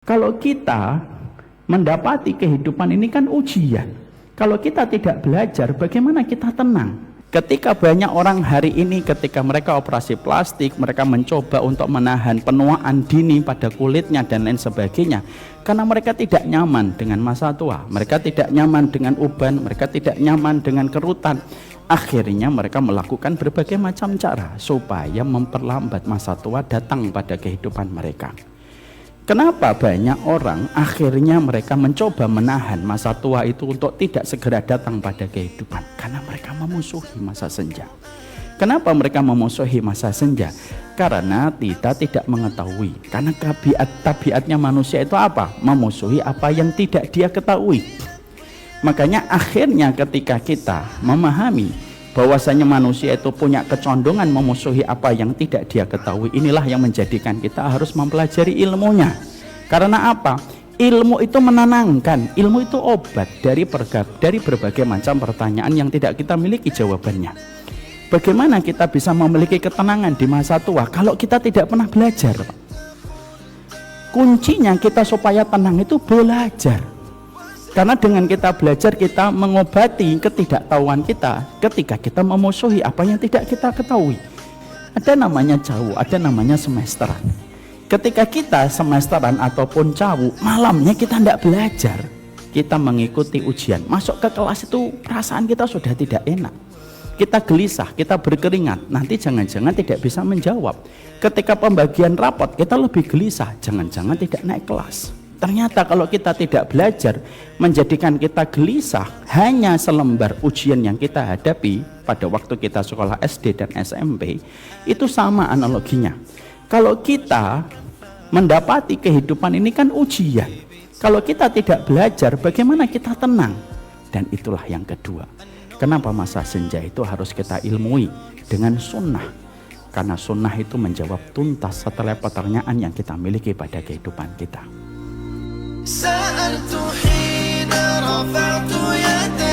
Kalau kita mendapati kehidupan ini kan ujian. Kalau kita tidak belajar, bagaimana kita tenang? Ketika banyak orang hari ini, ketika mereka operasi plastik, mereka mencoba untuk menahan penuaan dini pada kulitnya dan lain sebagainya, karena mereka tidak nyaman dengan masa tua, mereka tidak nyaman dengan uban, mereka tidak nyaman dengan kerutan. Akhirnya mereka melakukan berbagai macam cara supaya memperlambat masa tua datang pada kehidupan mereka. Kenapa banyak orang akhirnya mereka mencoba menahan masa tua itu untuk tidak segera datang pada kehidupan? Karena mereka memusuhi masa senja. Kenapa mereka memusuhi masa senja? Karena kita tidak mengetahui. Karena tabiatnya manusia itu apa? Memusuhi apa yang tidak dia ketahui. Makanya akhirnya ketika kita memahami bahwasanya manusia itu punya kecondongan memusuhi apa yang tidak dia ketahui, inilah yang menjadikan kita harus mempelajari ilmunya. Karena apa? Ilmu itu menenangkan, ilmu itu obat dari berbagai macam pertanyaan yang tidak kita miliki jawabannya. Bagaimana kita bisa memiliki ketenangan di masa tua kalau kita tidak pernah belajar? Kuncinya kita supaya tenang itu belajar. Karena dengan kita belajar, kita mengobati ketidaktahuan kita ketika kita memusuhi apa yang tidak kita ketahui. Ada namanya cawu, ada namanya semesteran. Ketika kita semesteran ataupun cawu, malamnya kita tidak belajar, kita mengikuti ujian, masuk ke kelas itu perasaan kita sudah tidak enak, kita gelisah, kita berkeringat, nanti jangan-jangan tidak bisa menjawab. Ketika pembagian rapot kita lebih gelisah, jangan-jangan tidak naik kelas. Ternyata kalau kita tidak belajar, menjadikan kita gelisah hanya selembar ujian yang kita hadapi pada waktu kita sekolah SD dan SMP, itu sama analoginya. Kalau kita mendapati kehidupan ini kan ujian, kalau kita tidak belajar, bagaimana kita tenang? Dan itulah yang kedua. Kenapa masa senja itu harus kita ilmui dengan sunnah? Karena sunnah itu menjawab tuntas setelah pertanyaan yang kita miliki pada kehidupan kita. سألت حين رفعت يدي